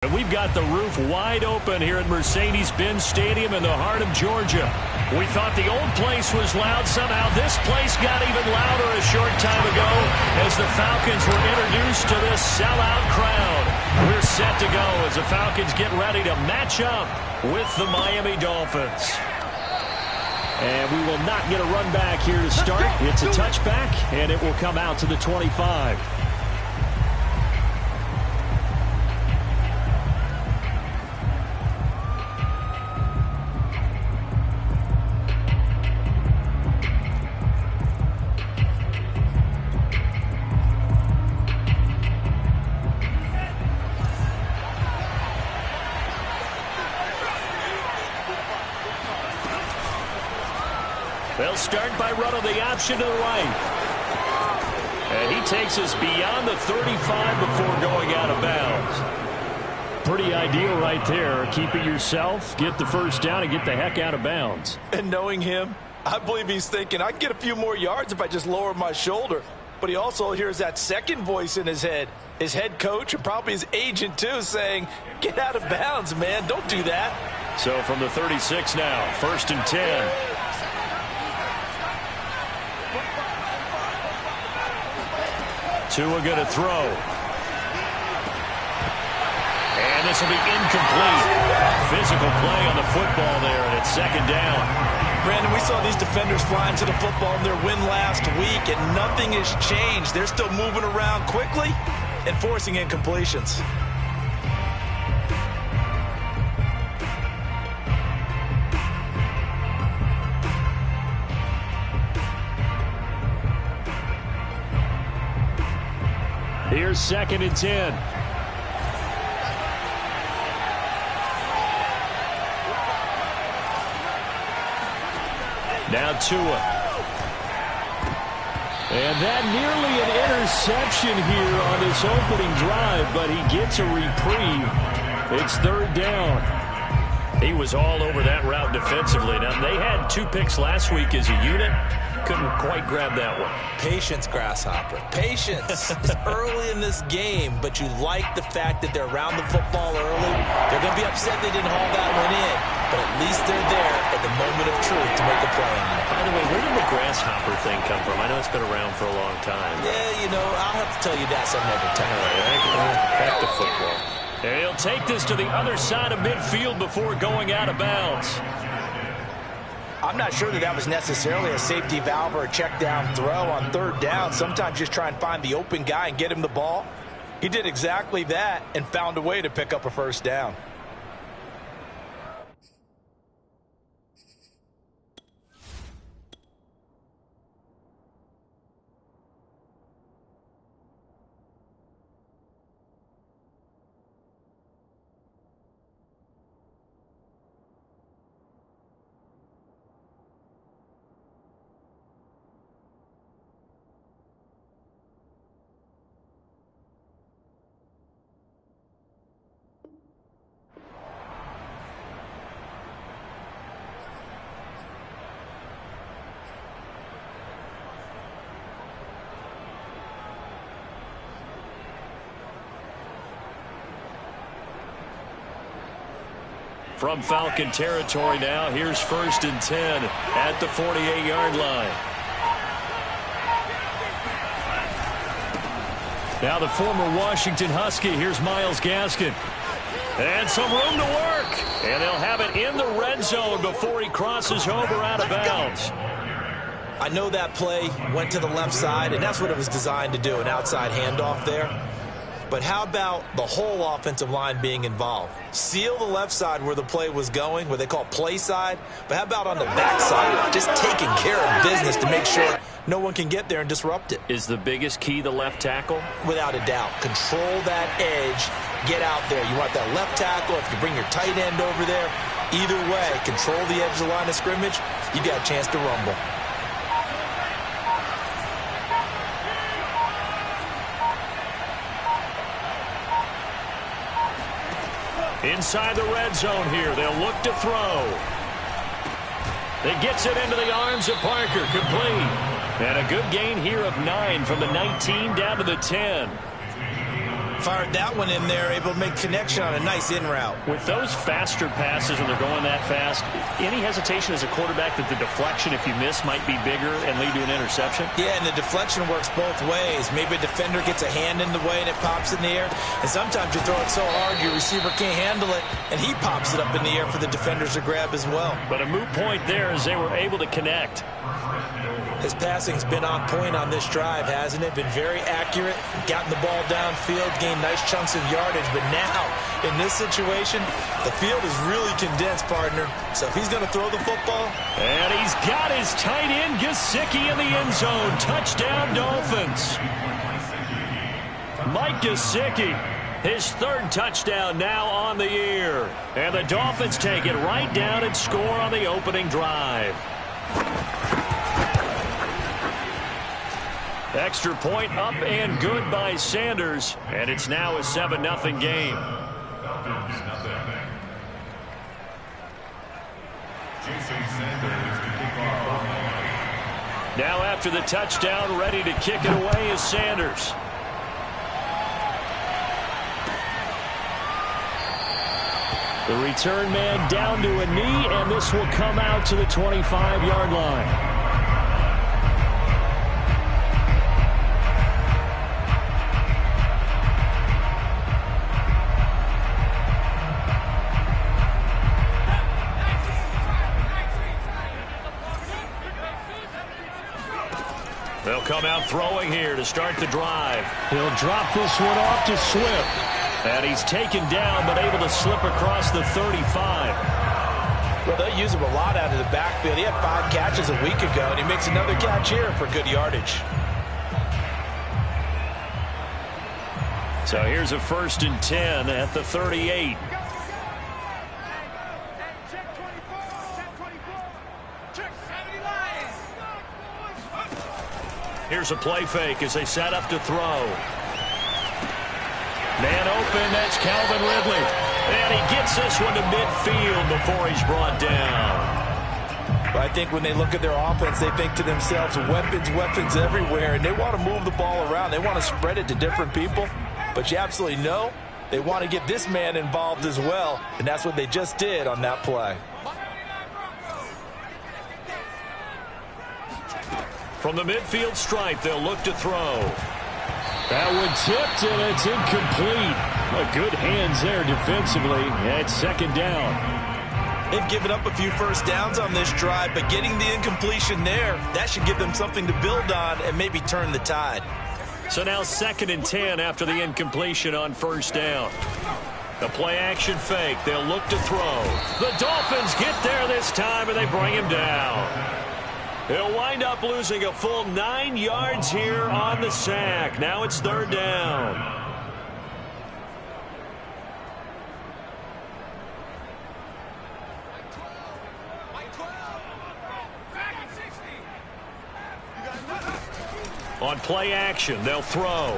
And we've got the roof wide open here at Mercedes-Benz Stadium in the heart of Georgia. We thought the old place was loud. Somehow this place got even louder a short time ago as the Falcons were introduced to this sellout crowd. We're set to go as the Falcons get ready to match up with the Miami Dolphins. And we will not get a run back here to start. It's a touchback, and it will come out to the 25. They'll start by running the option to the right. And he takes us beyond the 35 before going out of bounds. Pretty ideal right there. Keep it yourself, get the first down, and get the heck out of bounds. And knowing him, I believe he's thinking, I can get a few more yards if I just lower my shoulder. But he also hears that second voice in his head. His head coach and probably his agent, too, saying, get out of bounds, man. Don't do that. So from the 36 now, 1st and 10. Tua going to throw. And this will be incomplete. Physical play on the football there, and it's 2nd down. Brandon, we saw these defenders flying to the football in their win last week, and nothing has changed. They're still moving around quickly and forcing incompletions. Here's 2nd and 10. Now Tua. And that nearly an interception here on this opening drive, but he gets a reprieve. It's 3rd down. He was all over that route defensively. Now, they had 2 picks last week as a unit. Couldn't quite grab that one. Patience, Grasshopper. Patience. It's early in this game, but you like the fact that they're around the football early. They're going to be upset they didn't haul that one in, but at least they're there at the moment of truth to make a play on it. By the way, where did the Grasshopper thing come from? I know it's been around for a long time. Yeah, you know, I'll have to tell you that some other time. Back to football. And he'll take this to the other side of midfield before going out of bounds. I'm not sure that was necessarily a safety valve or a check down throw on 3rd down. Sometimes just try and find the open guy and get him the ball. He did exactly that and found a way to pick up a 1st down. From Falcon territory now, here's 1st and 10 at the 48-yard line. Now the former Washington Husky, here's Myles Gaskin. And some room to work. And they'll have it in the red zone before he crosses over out of bounds. I know that play went to the left side, and that's what it was designed to do, an outside handoff there. But how about the whole offensive line being involved? Seal the left side where the play was going, where they call play side. But how about on the back side, just taking care of business to make sure no one can get there and disrupt it? Is the biggest key the left tackle? Without a doubt. Control that edge. Get out there. You want that left tackle. If you bring your tight end over there, either way, control the edge of the line of scrimmage, you got a chance to rumble. Inside the red zone here, they'll look to throw. They gets it into the arms of Parker, complete. And a good gain here of 9 from the 19 down to the 10. Fired that one in there, able to make connection on a nice in route. With those faster passes when they're going that fast, any hesitation as a quarterback that the deflection, if you miss, might be bigger and lead to an interception? Yeah, and the deflection works both ways. Maybe a defender gets a hand in the way and it pops in the air. And sometimes you throw it so hard your receiver can't handle it, and he pops it up in the air for the defenders to grab as well. But a moot point there as they were able to connect. His passing's been on point on this drive, hasn't it? Been very accurate, gotten the ball downfield, gained nice chunks of yardage. But now, in this situation, the field is really condensed, partner. So if he's going to throw the football. And he's got his tight end, Gesicki, in the end zone. Touchdown, Dolphins. Mike Gesicki, his third touchdown now on the year. And the Dolphins take it right down and score on the opening drive. Extra point up and good by Sanders, and it's now a 7-0 game. Now after the touchdown, ready to kick it away is Sanders. The return man down to a knee, and this will come out to the 25-yard line. They'll come out throwing here to start the drive. He'll drop this one off to Swift. And he's taken down but able to slip across the 35. Well, they use him a lot out of the backfield. He had 5 catches a week ago, and he makes another catch here for good yardage. So here's a 1st and 10 at the 38. Here's a play fake as they set up to throw. Man open, that's Calvin Ridley. And he gets this one to midfield before he's brought down. But I think when they look at their offense, they think to themselves, weapons, weapons everywhere. And they want to move the ball around. They want to spread it to different people. But you absolutely know they want to get this man involved as well. And that's what they just did on that play. From the midfield stripe, they'll look to throw. That one tipped, and it's incomplete. Good hands there defensively at 2nd down. They've given up a few first downs on this drive, but getting the incompletion there, that should give them something to build on and maybe turn the tide. So now 2nd and 10 after the incompletion on 1st down. The play action fake. They'll look to throw. The Dolphins get there this time, and they bring him down. He'll wind up losing a full 9 yards here on the sack. Now it's 3rd down. On play action, they'll throw.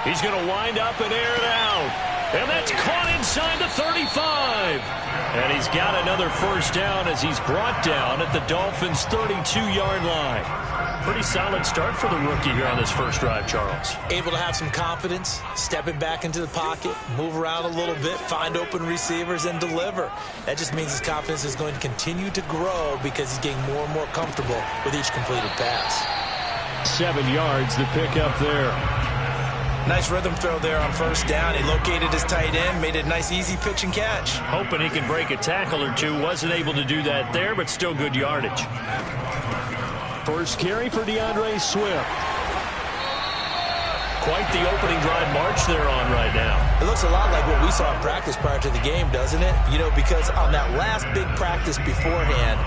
He's going to wind up and air it out. And that's caught inside the 35. And he's got another 1st down as he's brought down at the Dolphins' 32-yard line. Pretty solid start for the rookie here on this first drive, Charles. Able to have some confidence, stepping back into the pocket, move around a little bit, find open receivers, and deliver. That just means his confidence is going to continue to grow because he's getting more and more comfortable with each completed pass. 7 yards, the pickup there. Nice rhythm throw there on 1st down. He located his tight end, made it a nice easy pitch and catch. Hoping he could break a tackle or two. Wasn't able to do that there, but still good yardage. First carry for DeAndre Swift. Quite the opening drive march they're on right now. It looks a lot like what we saw in practice prior to the game, doesn't it? You know, because on that last big practice beforehand,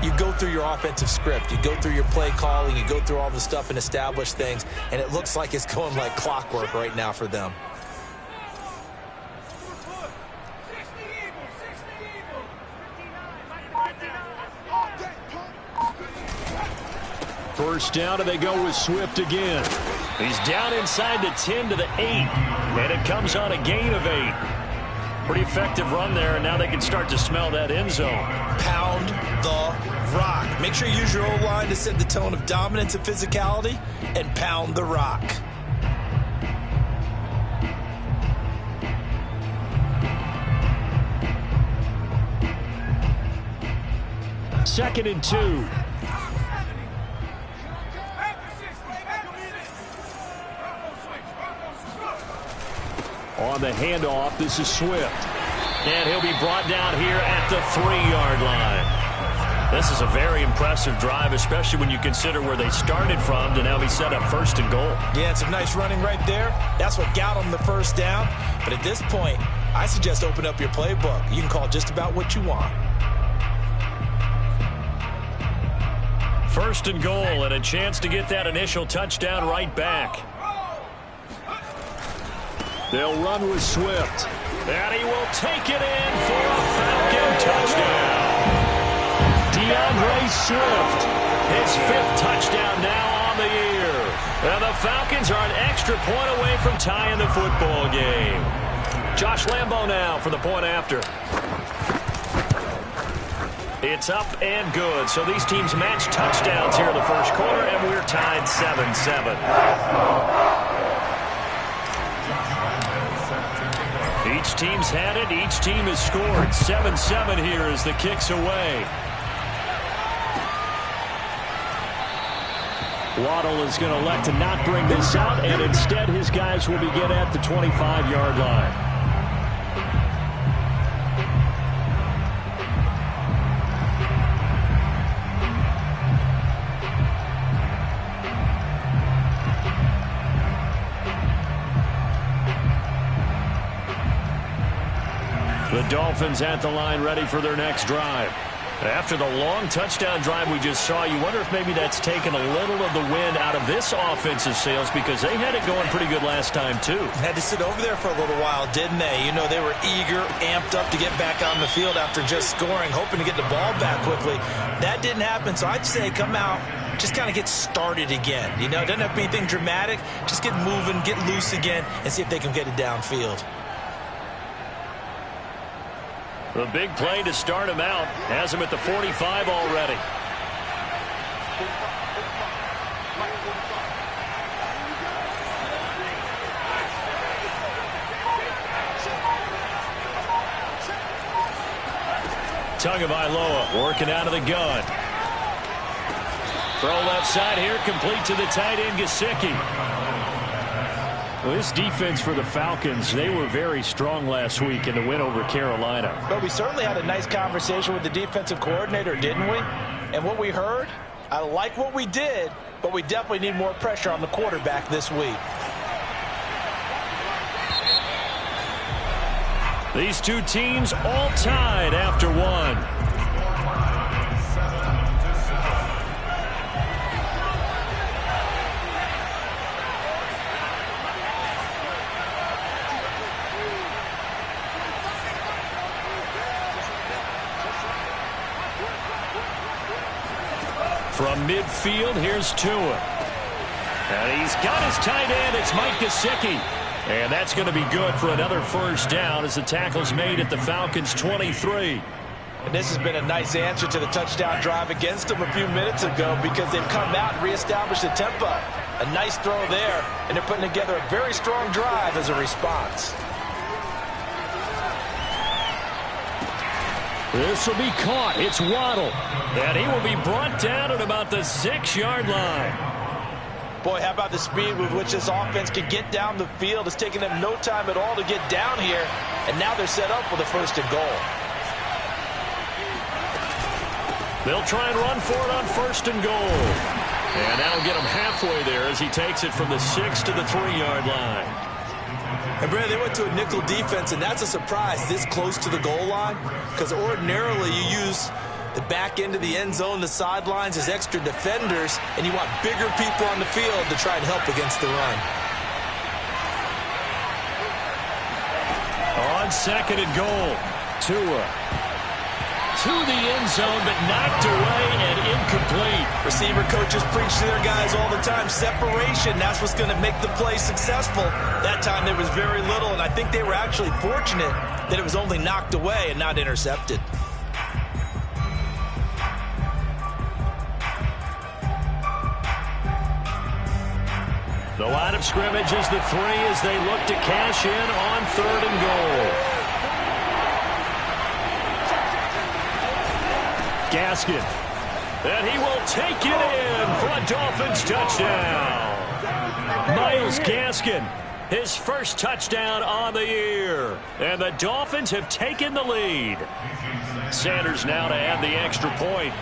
you go through your offensive script. You go through your play calling. You go through all the stuff and establish things. And it looks like it's going like clockwork right now for them. First down, and they go with Swift again. He's down inside the 10 to the 8. And it comes on a gain of 8. Pretty effective run there, and now they can start to smell that end zone. Pound the rock. Make sure you use your O-line to set the tone of dominance and physicality, and pound the rock. 2nd and 2. On the handoff, this is Swift. And he'll be brought down here at the 3-yard line. This is a very impressive drive, especially when you consider where they started from to now be set up 1st and goal. Yeah, it's some nice running right there. That's what got them the first down. But at this point, I suggest open up your playbook. You can call just about what you want. 1st and goal and a chance to get that initial touchdown right back. They'll run with Swift. And he will take it in for a Falcon touchdown. DeAndre Swift, his 5th touchdown now on the year. And the Falcons are an extra point away from tying the football game. Josh Lambo now for the point after. It's up and good. So these teams match touchdowns here in the 1st quarter, and we're tied 7-7. Each team's had it. Each team has scored. 7-7 here as the kick's away. Waddle is going to elect to not bring this out, and instead his guys will begin at the 25-yard line. The Dolphins at the line ready for their next drive. After the long touchdown drive we just saw, you wonder if maybe that's taken a little of the wind out of this offensive sails because they had it going pretty good last time, too. Had to sit over there for a little while, didn't they? You know, they were eager, amped up to get back on the field after just scoring, hoping to get the ball back quickly. That didn't happen, so I'd say come out, just kind of get started again. You know, it doesn't have to be anything dramatic. Just get moving, get loose again, and see if they can get it downfield. The big play to start him out has him at the 45 already. Tagovailoa working out of the gun. Throw left side here, complete to the tight end, Gesicki. Well, this defense for the Falcons, they were very strong last week in the win over Carolina. But we certainly had a nice conversation with the defensive coordinator, didn't we? And what we heard, I like what we did, but we definitely need more pressure on the quarterback this week. These two teams all tied after one. From midfield, here's Tua. And he's got his tight end. It's Mike Gesicki. And that's going to be good for another first down as the tackle's made at the Falcons' 23. And this has been a nice answer to the touchdown drive against them a few minutes ago because they've come out and reestablished the tempo. A nice throw there, and they're putting together a very strong drive as a response. This will be caught. It's Waddle. And he will be brought down at about the 6-yard line. Boy, how about the speed with which this offense can get down the field. It's taken them no time at all to get down here. And now they're set up for the 1st and goal. They'll try and run for it on 1st and goal. And that'll get him halfway there as he takes it from the 6 to the 3-yard line. And Brad, they went to a nickel defense, and that's a surprise this close to the goal line because ordinarily you use the back end of the end zone, the sidelines as extra defenders, and you want bigger people on the field to try and help against the run. On 2nd and goal, Tua to the end zone, but knocked away and incomplete. Receiver coaches preach to their guys all the time. Separation, that's what's going to make the play successful. That time there was very little, and I think they were actually fortunate that it was only knocked away and not intercepted. The line of scrimmage is the 3 as they look to cash in on 3rd and goal. Gaskin And he will take it in for a Dolphins touchdown. Myles Gaskin, his first touchdown on the year. And the Dolphins have taken the lead. Sanders now to add the extra point.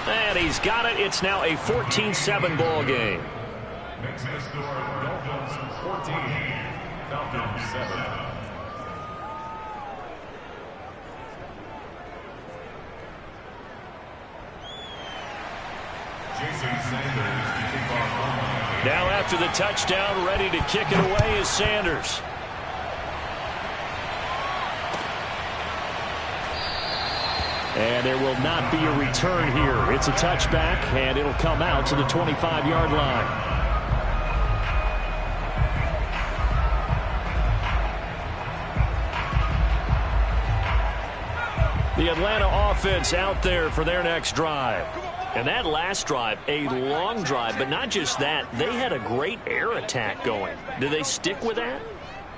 And he's got it. It's now a 14-7 ball game. Next score, Dolphins 14, Falcons 7. Now after the touchdown, ready to kick it away is Sanders. And there will not be a return here. It's a touchback, and it'll come out to the 25-yard line. The Atlanta offense out there for their next drive. And that last drive, a long drive, but not just that. They had a great air attack going. Do they stick with that?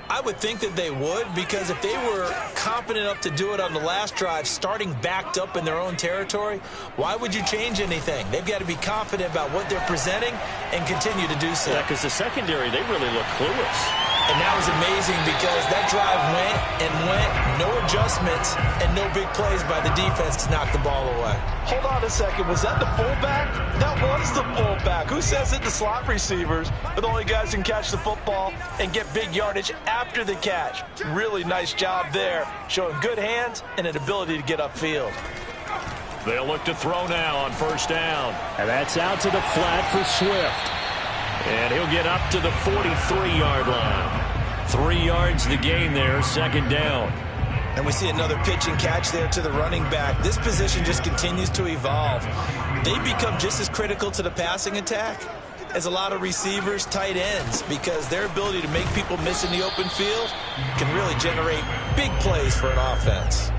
I would think that they would, because if they were confident enough to do it on the last drive, starting backed up in their own territory, why would you change anything? They've got to be confident about what they're presenting and continue to do so. Yeah, because the secondary, they really look clueless. And that was amazing because that drive went and went, no adjustments, and no big plays by the defense to knock the ball away. Hold on a second. Was that the fullback? That was the fullback. Who says it? The slot receivers are the only guys who can catch the football and get big yardage after the catch. Really nice job there, showing good hands and an ability to get upfield. They'll look to throw now on first down. And that's out to the flat for Swift. And he'll get up to the 43-yard line. 3 yards the gain there, second down. And we see another pitch and catch there to the running back. This position just continues to evolve. They become just as critical to the passing attack as a lot of receivers, tight ends, because their ability to make people miss in the open field can really generate big plays for an offense.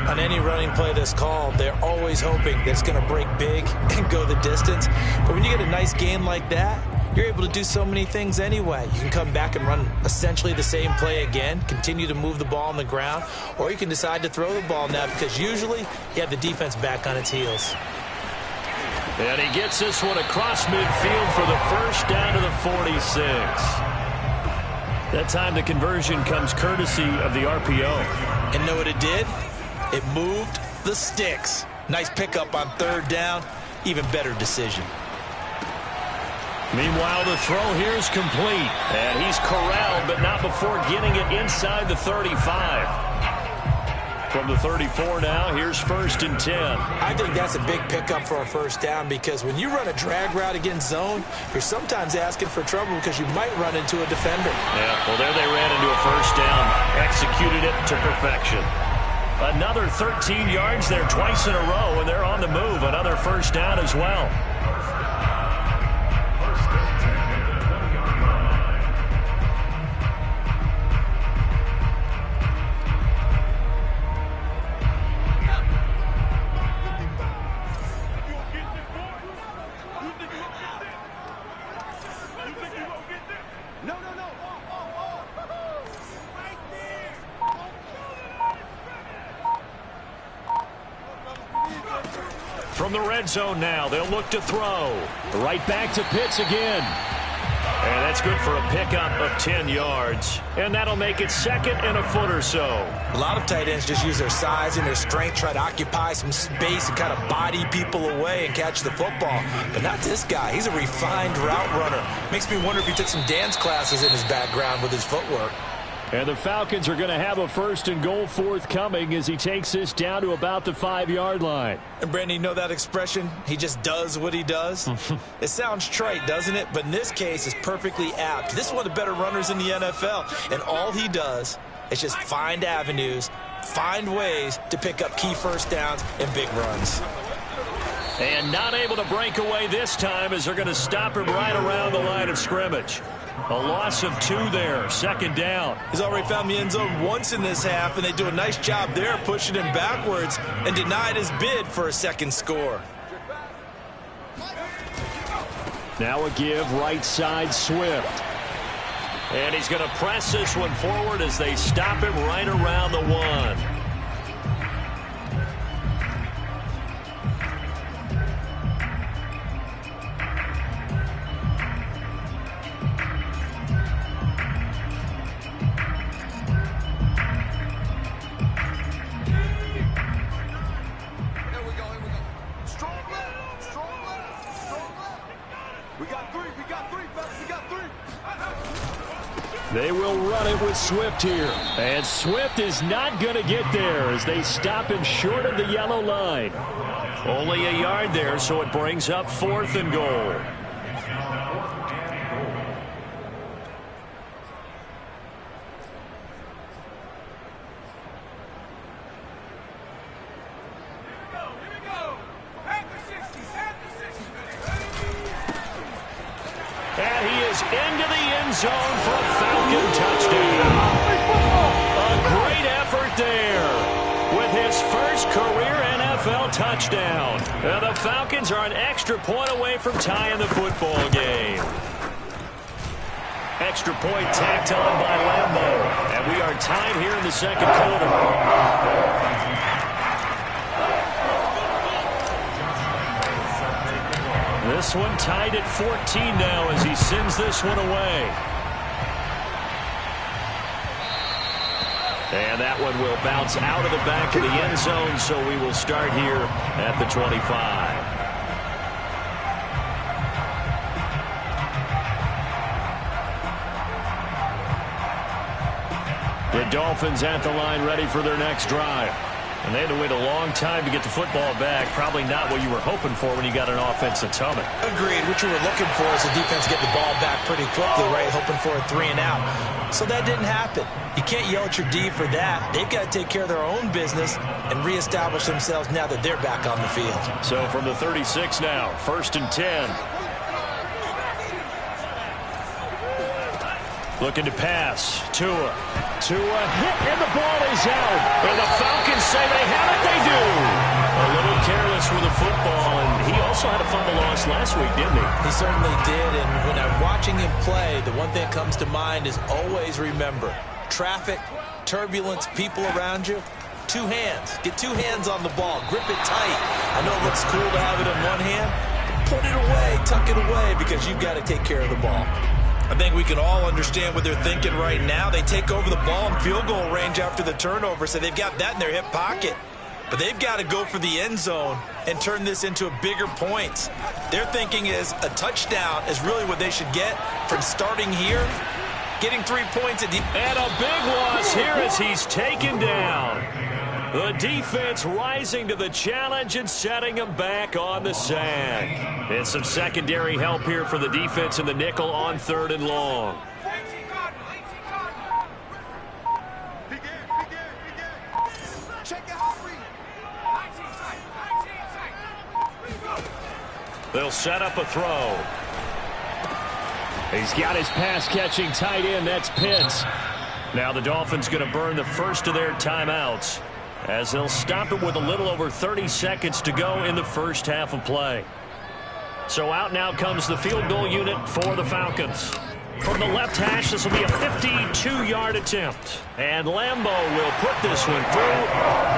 On any running play that's called, they're always hoping that it's going to break big and go the distance. But when you get a nice game like that, you're able to do so many things anyway. You can come back and run essentially the same play again, continue to move the ball on the ground, or you can decide to throw the ball now because usually you have the defense back on its heels. And he gets this one across midfield for the first down to the 46. That time the conversion comes courtesy of the RPO. And know what it did? It moved the sticks. Nice pickup on third down. Even better decision. Meanwhile, the throw here is complete. And he's corralled, but not before getting it inside the 35. From the 34 now, here's first and 10. I think that's a big pickup for a first down because when you run a drag route against zone, you're sometimes asking for trouble because you might run into a defender. Yeah, well, there they ran into a first down. Executed it to perfection. Another 13 yards there twice in a row, and they're on the move. Another first down as well. From the red zone now, they'll look to throw. Right back to Pitts again. And that's good for a pickup of 10 yards. And that'll make it second and a foot or so. A lot of tight ends just use their size and their strength, try to occupy some space and kind of body people away and catch the football. But not this guy. He's a refined route runner. Makes me wonder if he took some dance classes in his background with his footwork. And the Falcons are going to have a first and goal forthcoming as he takes this down to about the 5-yard line. And Brandon, you know that expression? He just does what he does? It sounds trite, doesn't it? But in this case, it's perfectly apt. This is one of the better runners in the NFL. And all he does is just find avenues, find ways to pick up key first downs and big runs. And not able to break away this time as they're going to stop him right around the line of scrimmage. A loss of 2 there, second down. He's already found the end zone once in this half, and they do a nice job there pushing him backwards and denied his bid for a second score. Now a give right side Swift. And he's going to press this one forward as they stop him right around the 1. They will run it with Swift here. And Swift is not going to get there as they stop him short of the yellow line. Only a yard there, so it brings up 4th and goal. And he is into the end zone for a Falcon touchdown. A great effort there with his first career NFL touchdown. And the Falcons are an extra point away from tying the football game. Extra point tacked on by Lambo. And we are tied here in the second quarter. This one tied at 14 now as he sends this one away. And that one will bounce out of the back of the end zone, so we will start here at the 25. The Dolphins at the line ready for their next drive. And they had to wait a long time to get the football back. Probably not what you were hoping for when you got an offense that's humming. Agreed. What you were looking for is the defense get the ball back pretty quickly, right? Hoping for a 3 and out. So that didn't happen. You can't yell at your D for that. They've got to take care of their own business and reestablish themselves now that they're back on the field. So from the 36 now, 1st and 10. Looking to pass. Tua hit, and the ball is out. And the Falcons say they have it. They do. A little careless with the football, and he also had a fumble loss last week, didn't he? He certainly did, and when I'm watching him play, the one thing that comes to mind is always remember, traffic, turbulence, people around you, 2 hands. Get 2 hands on the ball. Grip it tight. I know it looks cool to have it in one hand, but put it away, tuck it away, because you've got to take care of the ball. I think we can all understand what they're thinking right now. They take over the ball in field goal range after the turnover, so they've got that in their hip pocket. But they've got to go for the end zone and turn this into a bigger points. Their thinking is a touchdown is really what they should get from starting here, getting 3 points. And a big loss here as he's taken down. The defense rising to the challenge and setting him back on the sack. And some secondary help here for the defense in the nickel on 3rd and long. They'll set up a throw. He's got his pass-catching tight end. That's Pitts. Now the Dolphins going to burn the first of their timeouts, as they'll stop it with a little over 30 seconds to go in the first half of play. So out now comes the field goal unit for the Falcons. From the left hash, this will be a 52-yard attempt. And Lambo will put this one through,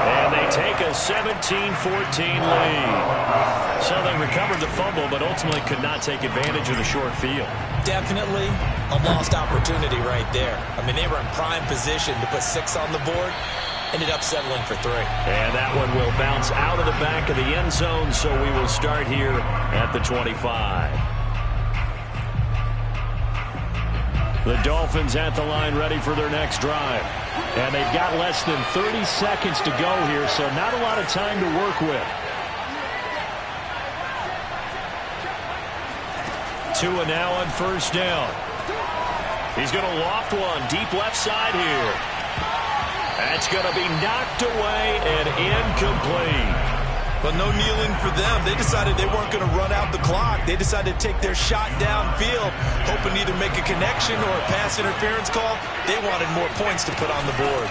and they take a 17-14 lead. So they recovered the fumble, but ultimately could not take advantage of the short field. Definitely a lost opportunity right there. I mean, they were in prime position to put 6 on the board. Ended up settling for 3. And that one will bounce out of the back of the end zone, so we will start here at the 25. The Dolphins at the line ready for their next drive. And they've got less than 30 seconds to go here, so not a lot of time to work with. Tua now on 1st down. He's going to loft one deep left side here. That's going to be knocked away and incomplete. But no kneeling for them. They decided they weren't going to run out the clock. They decided to take their shot downfield, hoping to either make a connection or a pass interference call. They wanted more points to put on the board.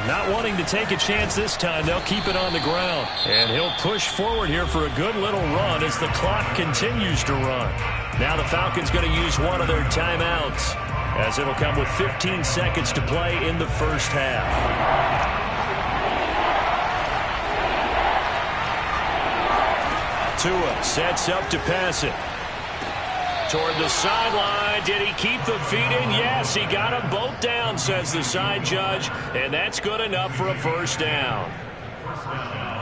Not wanting to take a chance this time, they'll keep it on the ground. And he'll push forward here for a good little run as the clock continues to run. Now the Falcons going to use one of their timeouts, as it'll come with 15 seconds to play in the first half. Tua sets up to pass it. Toward the sideline. Did he keep the feet in? Yes, he got them both down, says the side judge, and that's good enough for a first down.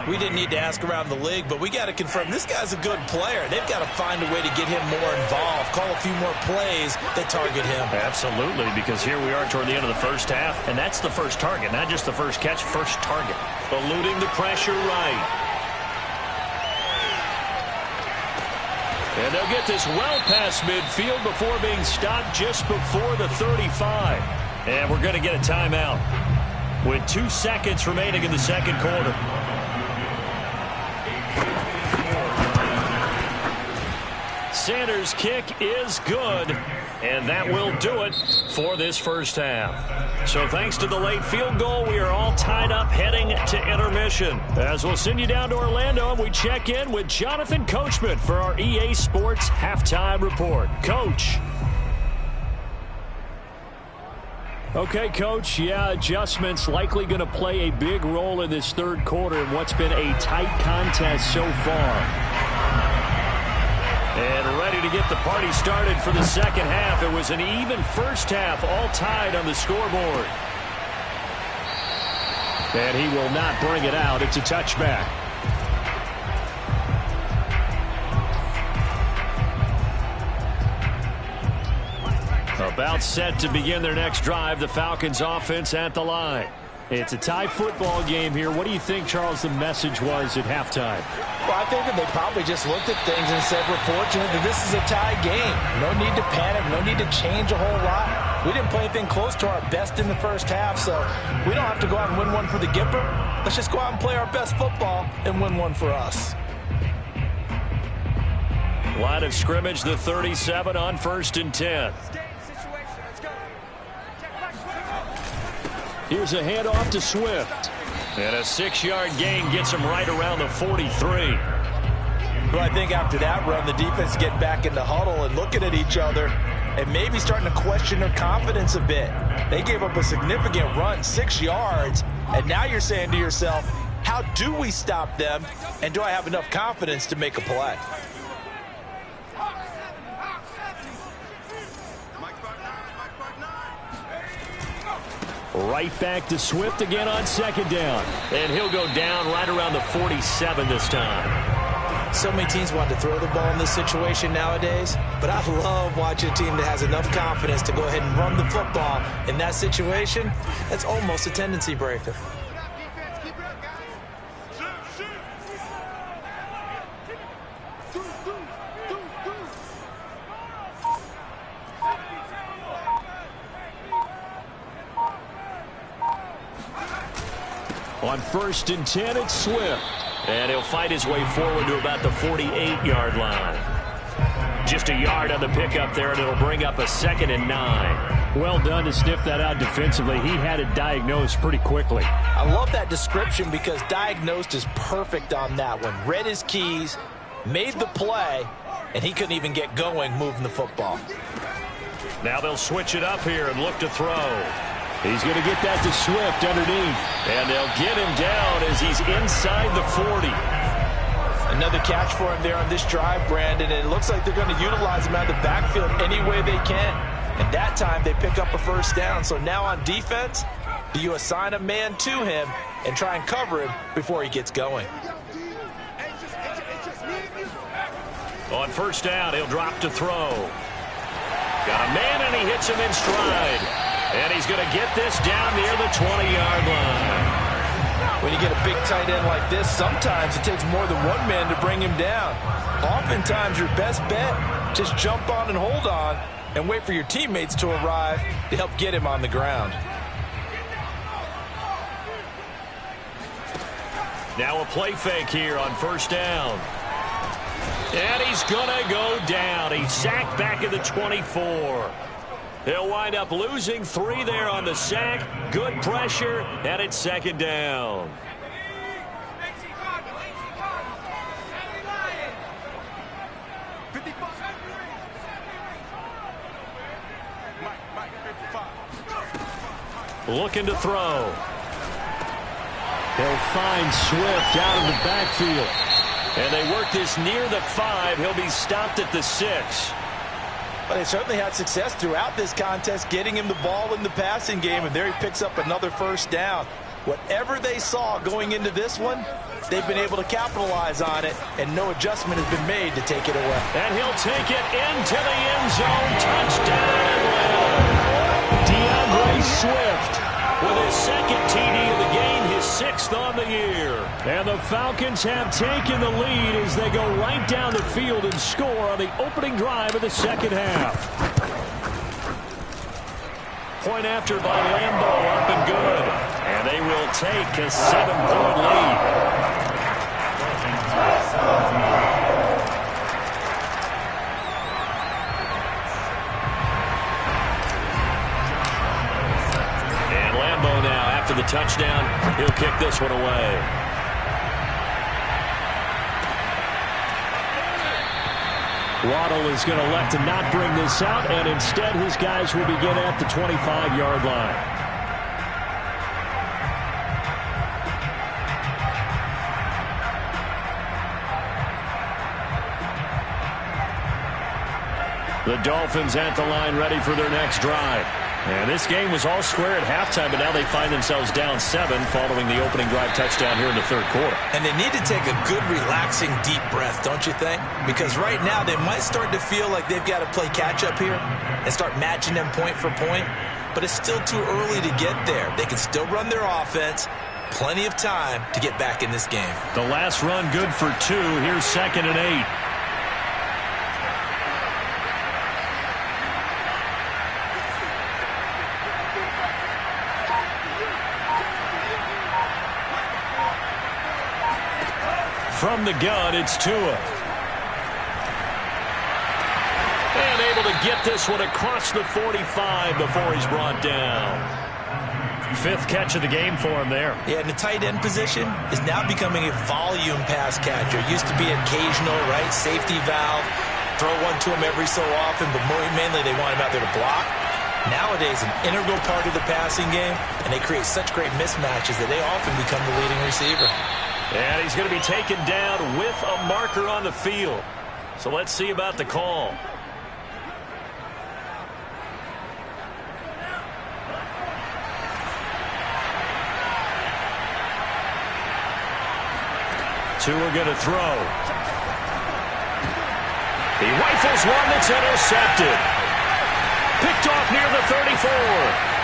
We didn't need to ask around the league, but we got to confirm this guy's a good player. They've got to find a way to get him more involved, call a few more plays that target him. Absolutely, because here we are toward the end of the first half, and that's the first target, not just the first catch, first target. Eluding the pressure right. And they'll get this well past midfield before being stopped just before the 35. And we're going to get a timeout with 2 seconds remaining in the second quarter. Sanders' kick is good, and that will do it for this first half. So thanks to the late field goal, we are all tied up heading to intermission. As we'll send you down to Orlando, and we check in with Jonathan Coachman for our EA Sports Halftime Report. Coach. Okay, Coach, adjustments likely going to play a big role in this third quarter in what's been a tight contest so far. And ready to get the party started for the second half. It was an even first half, all tied on the scoreboard. And he will not bring it out. It's a touchback. About set to begin their next drive, the Falcons offense at the line. It's a tie football game here. What do you think, Charles, the message was at halftime? Well, I think that they probably just looked at things and said, we're fortunate that this is a tie game. No need to panic. No need to change a whole lot. We didn't play anything close to our best in the first half, so we don't have to go out and win one for the Gipper. Let's just go out and play our best football and win one for us. Line of scrimmage, the 37 on 1st and 10. Here's a handoff to Swift. And a 6-yard gain gets him right around the 43. Well, I think after that run, the defense getting back in the huddle and looking at each other and maybe starting to question their confidence a bit. They gave up a significant run, 6 yards, and now you're saying to yourself, how do we stop them, and do I have enough confidence to make a play? Right back to Swift again on 2nd down. And he'll go down right around the 47 this time. So many teams want to throw the ball in this situation nowadays, but I love watching a team that has enough confidence to go ahead and run the football in that situation. That's almost a tendency breaker. On 1st and 10, it's Swift. And he'll fight his way forward to about the 48-yard line. Just a yard on the pickup there, and it'll bring up a 2nd and 9. Well done to sniff that out defensively. He had it diagnosed pretty quickly. I love that description because diagnosed is perfect on that one. Read his keys, made the play, and he couldn't even get going moving the football. Now they'll switch it up here and look to throw. He's going to get that to Swift underneath. And they'll get him down as he's inside the 40. Another catch for him there on this drive, Brandon. And it looks like they're going to utilize him out of the backfield any way they can. And that time they pick up a first down. So now on defense, do you assign a man to him and try and cover him before he gets going? On 1st down, he'll drop to throw. Got a man, and he hits him in stride. And he's going to get this down near the 20-yard line. When you get a big tight end like this, sometimes it takes more than one man to bring him down. Oftentimes, your best bet, just jump on and hold on and wait for your teammates to arrive to help get him on the ground. Now a play fake here on 1st down. And he's going to go down. He's sacked back at the 24. He'll wind up losing 3 there on the sack. Good pressure, and it's 2nd down. Looking to throw. He'll find Swift out of the backfield. And they work this near the 5. He'll be stopped at the 6. But they certainly had success throughout this contest, getting him the ball in the passing game, and there he picks up another first down. Whatever they saw going into this one, they've been able to capitalize on it, and no adjustment has been made to take it away. And he'll take it into the end zone. Touchdown, Atlanta. DeAndre Swift with his second TD of the game, his 6th on the year. And the Falcons have taken the lead as they go right down the field and score on the opening drive of the second half. Point after by Lambeau, up and good. And they will take a 7-point lead. And Lambeau now, after the touchdown, he'll kick this one away. Waddle is going to elect to not bring this out, and instead his guys will begin at the 25-yard line. The Dolphins at the line ready for their next drive. And this game was all square at halftime, but now they find themselves down 7 following the opening drive touchdown here in the third quarter. And they need to take a good, relaxing, deep breath, don't you think? Because right now they might start to feel like they've got to play catch-up here and start matching them point for point. But it's still too early to get there. They can still run their offense. Plenty of time to get back in this game. The last run good for 2. Here's 2nd and 8. From the gun, it's Tua. And able to get this one across the 45 before he's brought down. 5th catch of the game for him there. Yeah, and the tight end position is now becoming a volume pass catcher. It used to be occasional, right? Safety valve. Throw one to him every so often, but mainly they want him out there to block. Nowadays, an integral part of the passing game, and they create such great mismatches that they often become the leading receiver. And he's going to be taken down with a marker on the field. So let's see about the call. Tua going to throw. He rifles one that's intercepted. Picked off near the 34.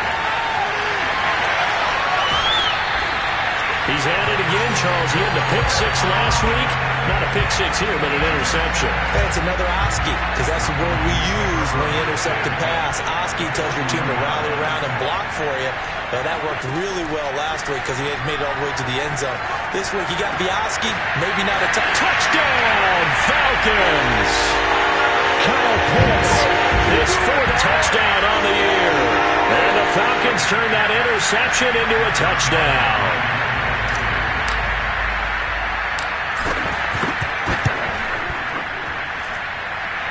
He's at it again, Charles. He had the pick 6 last week. Not a pick 6 here, but an interception. That's another Oski, because that's the word we use when you intercept a pass. Oski tells your team to rally around and block for you. Well, that worked really well last week because he had made it all the way to the end zone. This week, you got Oski, maybe not a touchdown, Falcons! Kyle Pitts, his 4th touchdown on the year. And the Falcons turn that interception into a touchdown.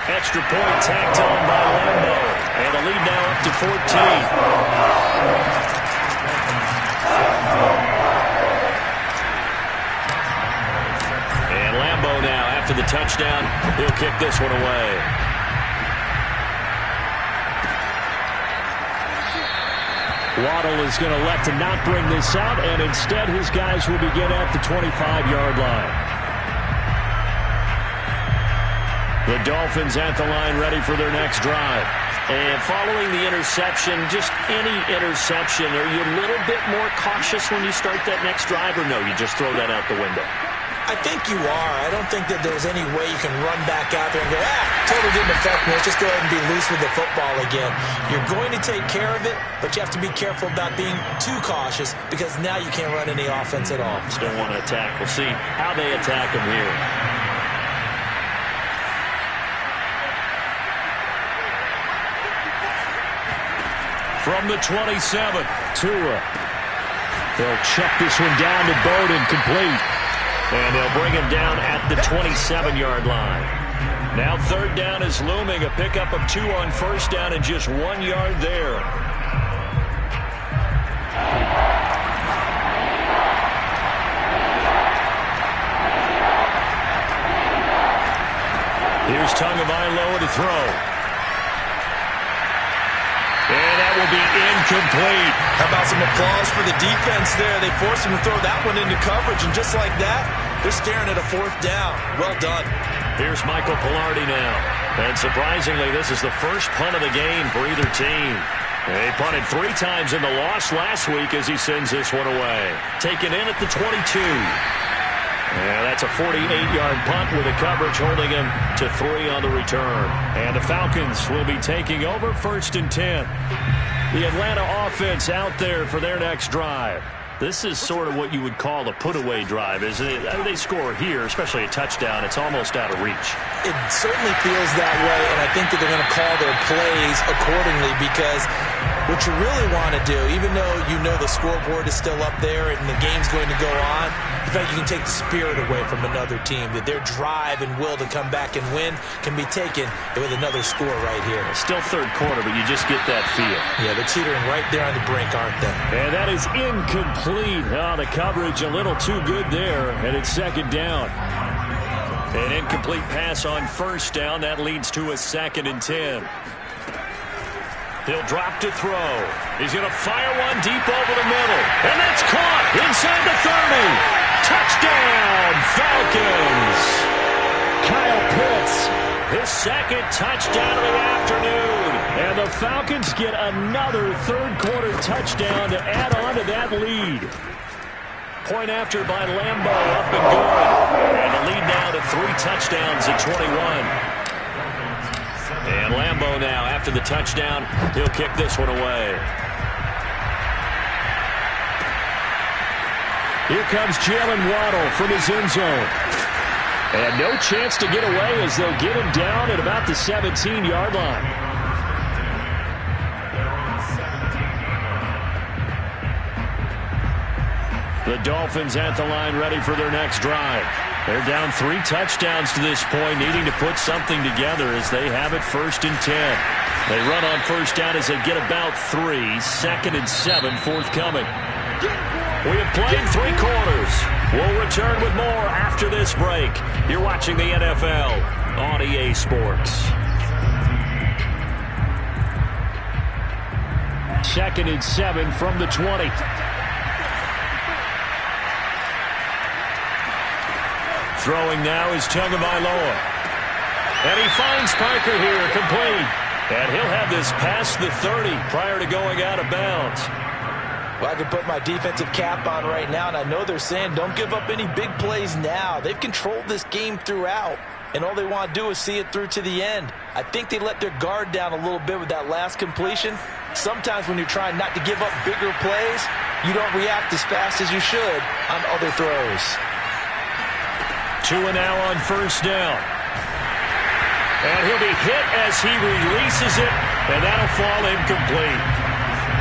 Extra point tacked on by Lambeau. And the lead now up to 14. And Lambeau now, after the touchdown, he'll kick this one away. Waddle is going to elect to not bring this out, and instead his guys will begin at the 25-yard line. The Dolphins at the line ready for their next drive. And following the interception, just any interception, are you a little bit more cautious when you start that next drive, or no, you just throw that out the window? I think you are. I don't think that there's any way you can run back out there and go, totally didn't affect me. Let's just go ahead and be loose with the football again. You're going to take care of it, but you have to be careful about being too cautious because now you can't run any offense at all. Still want to attack. We'll see how they attack him here. From the 27, Tua. They'll check this one down to Bowden, complete. And they'll bring him down at the 27-yard line. Now 3rd down is looming. A pickup of 2 on 1st down and just 1 yard there. Here's Tagovailoa to throw. And that will be incomplete. How about some applause for the defense there? They forced him to throw that one into coverage, and just like that, they're staring at a 4th down. Well done. Here's Michael Pilardi now. And surprisingly, this is the first punt of the game for either team. He punted 3 times in the loss last week as he sends this one away. Taken in at the 22. Yeah, that's a 48-yard punt with the coverage holding him to 3 on the return. And the Falcons will be taking over 1st and 10. The Atlanta offense out there for their next drive. This is sort of what you would call a put-away drive, isn't it? They score here, especially a touchdown. It's almost out of reach. It certainly feels that way, and I think that they're going to call their plays accordingly because what you really want to do, even though you know the scoreboard is still up there and the game's going to go on, the fact you can take the spirit away from another team, that their drive and will to come back and win can be taken with another score right here. Still 3rd quarter, but you just get that feel. Yeah, they're teetering right there on the brink, aren't they? And that is incomplete. Oh, the coverage a little too good there, and it's 2nd down. An incomplete pass on 1st down. That leads to a 2nd and 10. He'll drop to throw. He's going to fire one deep over the middle. And that's caught inside the 30. Touchdown, Falcons. Kyle Pitts, his 2nd touchdown of the afternoon. And the Falcons get another 3rd quarter touchdown to add on to that lead. Point after by Lambo, up and good. And the lead now to 3 touchdowns at 21. And Lambo now, after the touchdown, he'll kick this one away. Here comes Jalen Waddle from his end zone. And no chance to get away as they'll get him down at about the 17-yard line. The Dolphins at the line ready for their next drive. They're down 3 touchdowns to this point, needing to put something together as they have it 1st and 10. They run on 1st down as they get about 3. 2nd and 7 forthcoming. We have played 3 quarters. We'll return with more after this break. You're watching the NFL on EA Sports. 2nd and 7 from the 20. Throwing now is Tagovailoa. And he finds Parker here, complete. And he'll have this past the 30 prior to going out of bounds. Well, I can put my defensive cap on right now, and I know they're saying don't give up any big plays now. They've controlled this game throughout, and all they want to do is see it through to the end. I think they let their guard down a little bit with that last completion. Sometimes when you're trying not to give up bigger plays, you don't react as fast as you should on other throws. 2 and now on 1st down. And he'll be hit as he releases it, and that'll fall incomplete.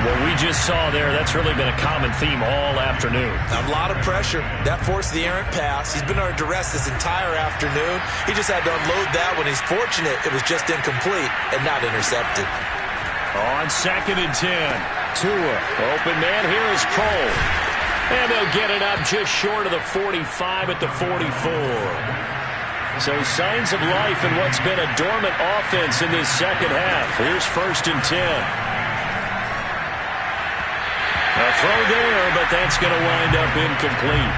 What we just saw there, that's really been a common theme all afternoon. A lot of pressure. That forced the errant pass. He's been under duress this entire afternoon. He just had to unload that one. He's fortunate it was just incomplete and not intercepted. On 2nd and 10. Tua. Open man here is Cole. And they'll get it up just short of the 45 at the 44. So signs of life in what's been a dormant offense in this 2nd half. Here's 1st and 10. A throw there, but that's going to wind up incomplete.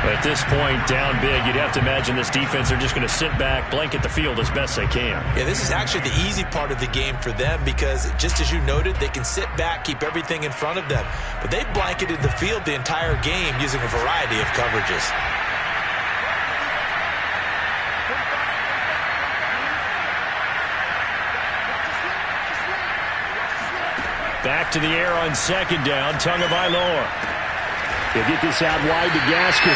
At this point, down big, you'd have to imagine this defense are just going to sit back, blanket the field as best they can. Yeah, this is actually the easy part of the game for them because, just as you noted, they can sit back, keep everything in front of them. But they've blanketed the field the entire game using a variety of coverages. Back to the air on 2nd down, Tagovailoa. He'll get this out wide to Gaskin.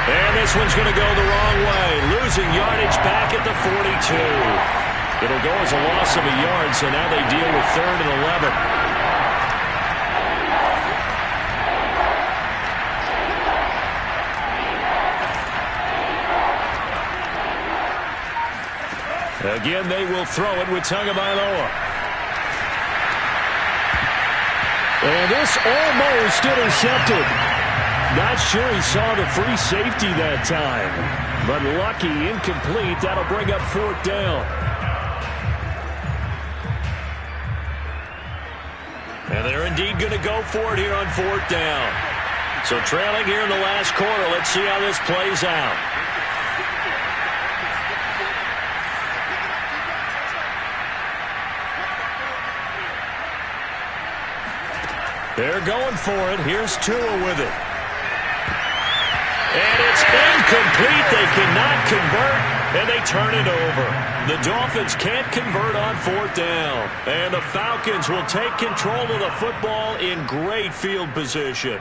And this one's going to go the wrong way. Losing yardage back at the 42. It'll go as a loss of a yard, so now they deal with 3rd and 11. Again, they will throw it with Tagovailoa. And this almost intercepted. Not sure he saw the free safety that time. But lucky, incomplete. That'll bring up 4th down. And they're indeed going to go for it here on 4th down. So trailing here in the last quarter. Let's see how this plays out. They're going for it. Here's Tua with it. And it's incomplete. They cannot convert, and they turn it over. The Dolphins can't convert on 4th down. And the Falcons will take control of the football in great field position.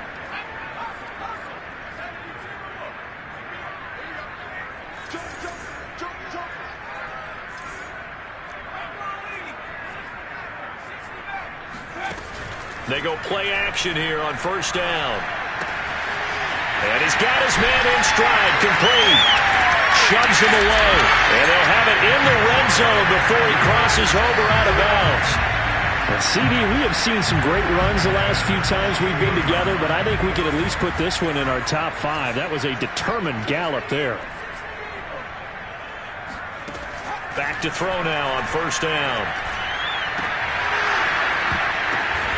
They go play action here on 1st down. And he's got his man in stride, complete. Shoves him away. And they'll have it in the red zone before he crosses over out of bounds. And CD, we have seen some great runs the last few times we've been together, but I think we could at least put this one in our top 5. That was a determined gallop there. Back to throw now on 1st down.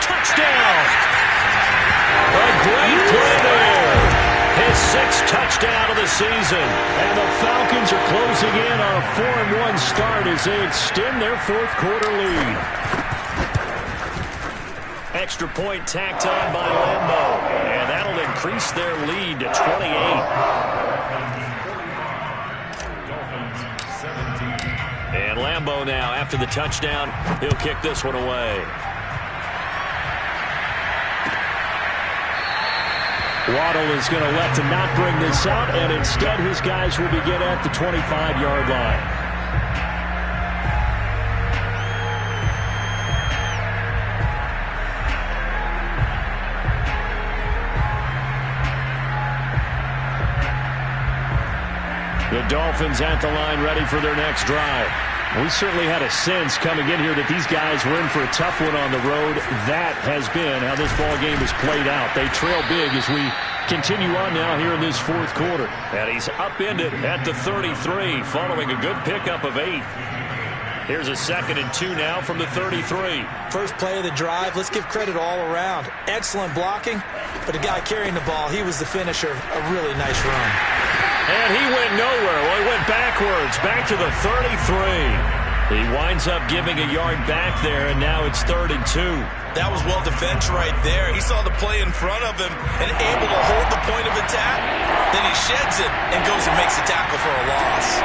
Touchdown! A great play there. His 6th touchdown of the season. And the Falcons are closing in on a 4-1 start as they extend their 4th quarter lead. Extra point tacked on by Lambeau. And that'll increase their lead to 28. And Lambeau now, after the touchdown, he'll kick this one away. Waddle is going to elect to not bring this out, and instead his guys will begin at the 25-yard line. The Dolphins at the line ready for their next drive. We certainly had a sense coming in here that these guys were in for a tough one on the road. That has been how this ball game has played out. They trail big as we continue on now here in this 4th quarter. And he's upended at the 33 following a good pickup of 8. Here's a 2nd and 2 now from the 33. First play of the drive. Let's give credit all around. Excellent blocking, but the guy carrying the ball, he was the finisher. A really nice run. And he went nowhere. Well, he went backwards, back to the 33. He winds up giving a yard back there, and now it's 3rd and 2. That was well defended right there. He saw the play in front of him and able to hold the point of attack. Then he sheds it and goes and makes a tackle for a loss.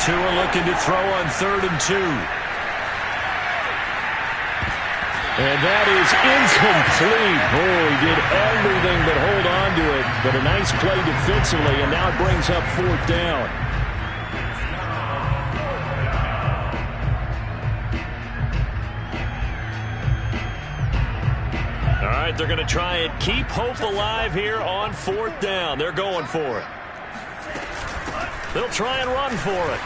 Tua looking to throw on 3rd and 2. And that is incomplete. Oh, he did everything but hold on to it. But a nice play defensively, and now it brings up 4th down. All right, they're going to try and keep hope alive here on 4th down. They're going for it. They'll try and run for it.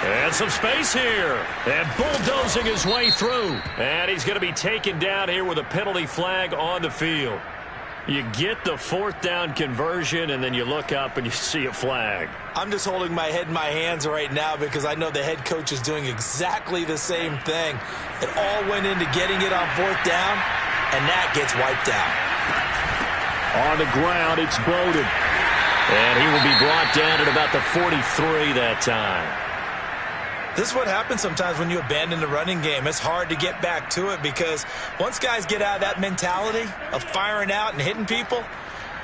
And some space here. And bulldozing his way through. And he's going to be taken down here with a penalty flag on the field. You get the 4th down conversion, and then you look up and you see a flag. I'm just holding my head in my hands right now because I know the head coach is doing exactly the same thing. It all went into getting it on 4th down, and that gets wiped out. On the ground, it's Bowden. And he will be brought down at about the 43 that time. This is what happens sometimes when you abandon the running game. It's hard to get back to it because once guys get out of that mentality of firing out and hitting people,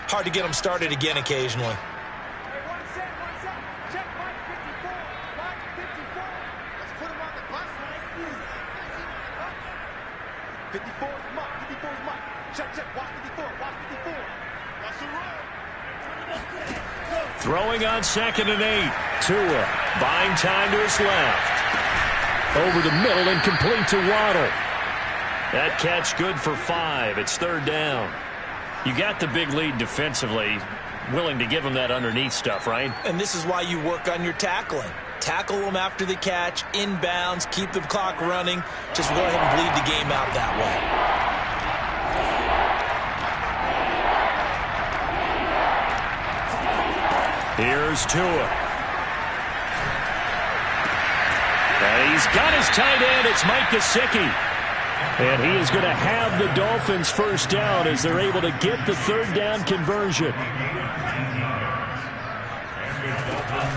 hard to get them started again occasionally. Throwing on 2nd and 8. Tua buying time to his left. Over the middle and complete to Waddle. That catch good for 5. It's 3rd down. You got the big lead defensively. Willing to give them that underneath stuff, right? And this is why you work on your tackling. Tackle them after the catch, inbounds, keep the clock running. Just go ahead and bleed the game out that way. Here's Tua. And he's got his tight end. It's Mike Gesicki. And he is going to have the Dolphins first down as they're able to get the third down conversion.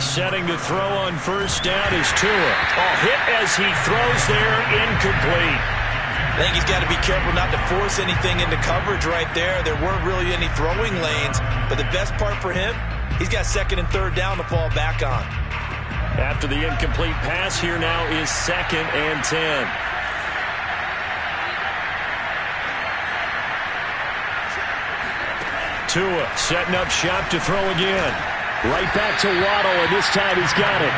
Setting to throw on first down is Tua. Hit as he throws there, incomplete. I think he's got to be careful not to force anything into coverage right there. There weren't really any throwing lanes, but the best part for him, he's got second and third down to fall back on. After the incomplete pass, here now is 2nd and 10. Tua setting up shop to throw again. Right back to Waddle, and this time he's got it.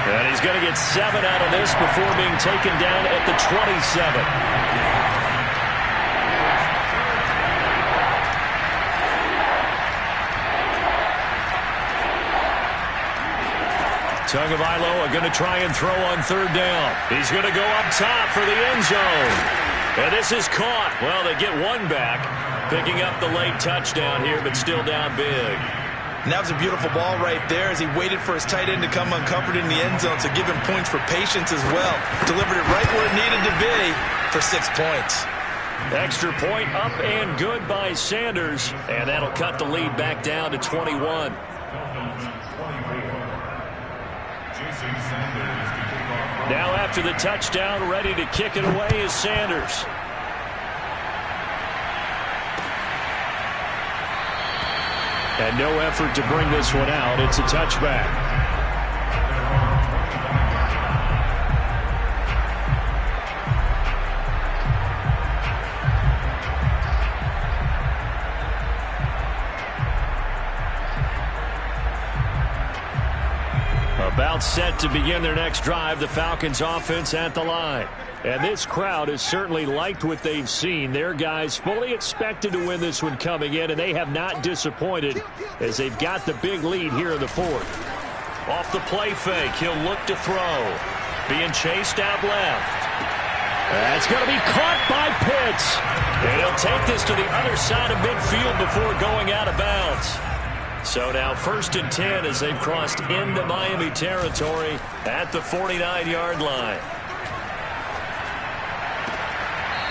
And he's going to get 7 out of this before being taken down at the 27. Tagovailoa going to try and throw on third down. He's going to go up top for the end zone. And this is caught. Well, they get one back, picking up the late touchdown here, but still down big. And that was a beautiful ball right there as he waited for his tight end to come uncovered in the end zone, so give him points for patience as well. Delivered it right where it needed to be for 6 points. Extra point up and good by Sanders, and that'll cut the lead back down to 21. Now after the touchdown, ready to kick it away is Sanders. And no effort to bring this one out. It's a touchback. About set to begin their next drive, the Falcons offense at the line. And this crowd has certainly liked what they've seen. Their guys fully expected to win this one coming in, and they have not disappointed as they've got the big lead here in the fourth. Off the play fake, he'll look to throw. Being chased out left. That's going to be caught by Pitts. And he'll take this to the other side of midfield before going out of bounds. So now 1st and 10 as they've crossed into Miami territory at the 49-yard line.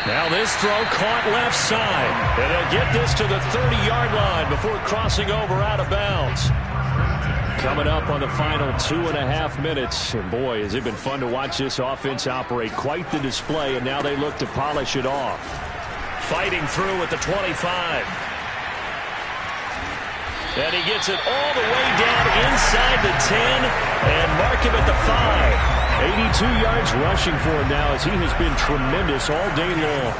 Now this throw caught left side. And he'll get this to the 30-yard line before crossing over out of bounds. Coming up on the final 2.5 minutes. And boy, has it been fun to watch this offense operate. Quite the display, and now they look to polish it off. Fighting through at the 25. And he gets it all the way down inside the 10 and mark him at the 5. 82 yards rushing for him now as he has been tremendous all day long.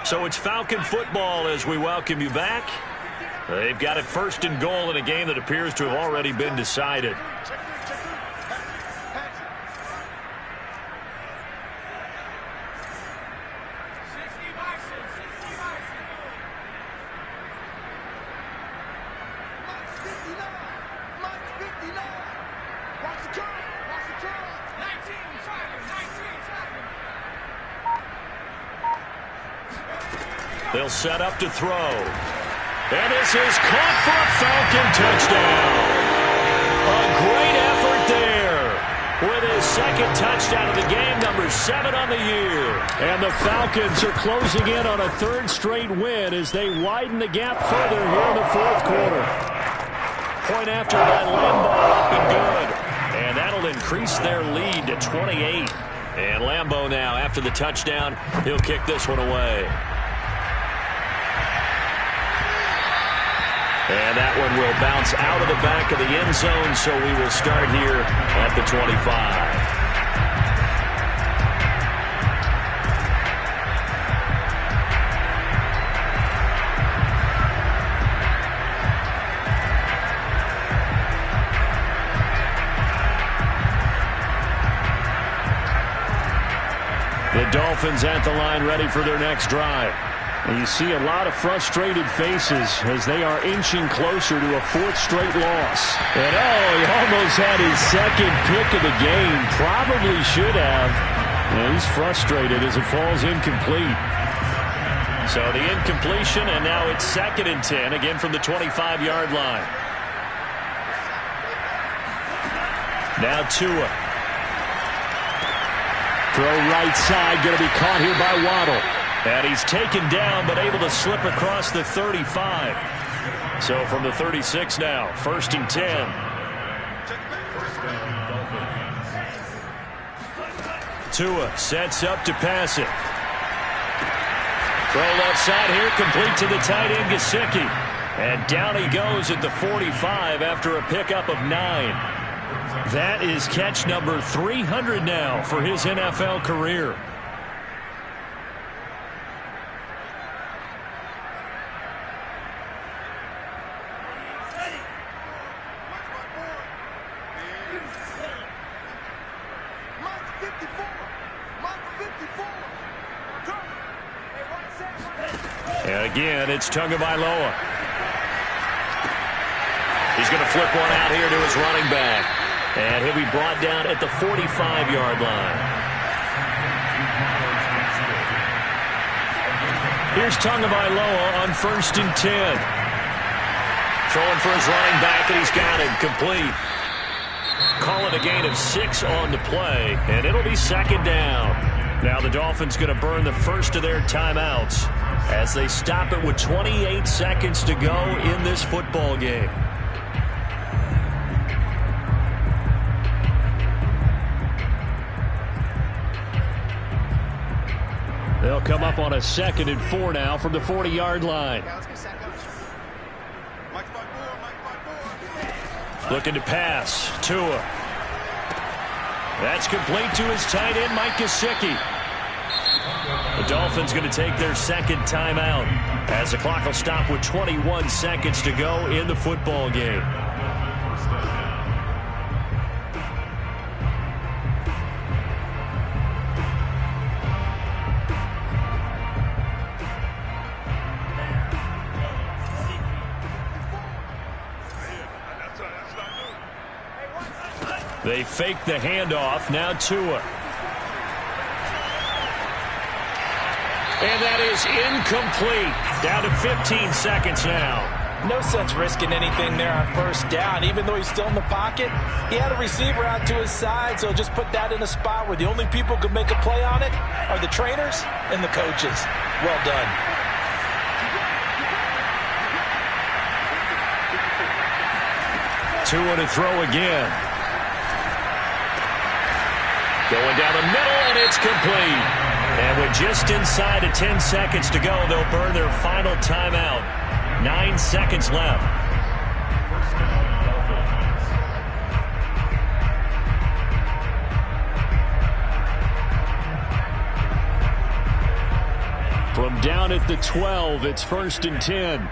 So it's Falcon football as we welcome you back. They've got it 1st and goal in a game that appears to have already been decided. They'll set up to throw. And this is caught for a Falcon touchdown. A great effort there with his 2nd touchdown of the game, number 7 on the year. And the Falcons are closing in on a 3rd straight win as they widen the gap further here in the 4th quarter. Point after by Lambeau up and good. And that'll increase their lead to 28. And Lambeau now, after the touchdown, he'll kick this one away. And that one will bounce out of the back of the end zone, so we will start here at the 25. The Dolphins at the line ready for their next drive. And you see a lot of frustrated faces as they are inching closer to a 4th straight loss. And he almost had his 2nd pick of the game. Probably should have. Yeah, he's frustrated as it falls incomplete. So the incompletion, and now it's 2nd and 10, again from the 25-yard line. Now Tua. Throw right side, going to be caught here by Waddle. And he's taken down, but able to slip across the 35. So from the 36 now, 1st and 10. Tua sets up to pass it. Throw left side here, complete to the tight end, Gesicki. And down he goes at the 45 after a pickup of 9. That is catch number 300 now for his NFL career. And again, it's Tagovailoa. He's going to flip one out here to his running back. And he'll be brought down at the 45-yard line. Here's Tagovailoa on 1st and 10. Throwing for his running back, and he's got it complete. Call it a gain of 6 on the play, and it'll be 2nd down. Now the Dolphins going to burn the first of their timeouts as they stop it with 28 seconds to go in this football game. They'll come up on a 2nd and 4 now from the 40-yard line. Looking to pass. Tua. That's complete to his tight end, Mike Gesicki. The Dolphins going to take their 2nd timeout as the clock will stop with 21 seconds to go in the football game. They fake the handoff. Now Tua. And that is incomplete. Down to 15 seconds now. No sense risking anything there on 1st down. Even though he's still in the pocket, he had a receiver out to his side, so just put that in a spot where the only people who can make a play on it are the trainers and the coaches. Well done. Tua to throw again. Going down the middle, and it's complete. And with just inside of 10 seconds to go, they'll burn their final timeout. 9 seconds left. From down at the 12, it's 1st and 10.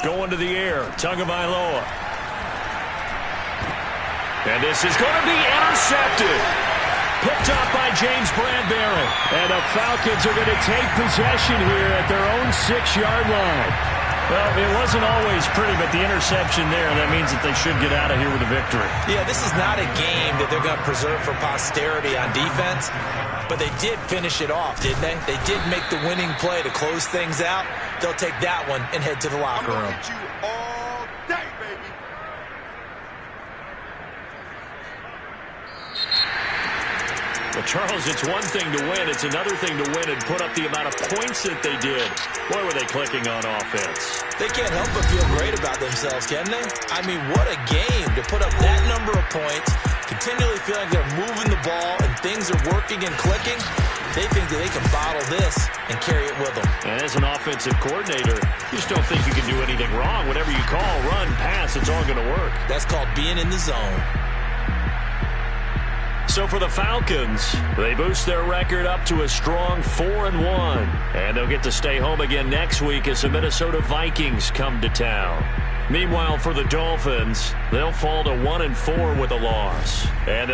Going to the air, Tagovailoa. And this is going to be intercepted. Picked up by James Bradbury. And the Falcons are going to take possession here at their own 6-yard line. Well, it wasn't always pretty, but the interception there, that means that they should get out of here with a victory. Yeah, this is not a game that they're going to preserve for posterity on defense, but they did finish it off, didn't they? They did make the winning play to close things out. They'll take that one and head to the locker room. All day, baby. Well, Charles, it's one thing to win. It's another thing to win and put up the amount of points that they did. Boy, were they clicking on offense. They can't help but feel great about themselves, can they? I mean, what a game to put up that number of points, continually feeling like they're moving the ball and things are working and clicking. They think that they can bottle this and carry it with them. And as an offensive coordinator, you just don't think you can do anything wrong. Whatever you call, run, pass, it's all going to work. That's called being in the zone. So for the Falcons, they boost their record up to a strong 4-1. And they'll get to stay home again next week as the Minnesota Vikings come to town. Meanwhile, for the Dolphins, they'll fall to 1-4 with a loss. And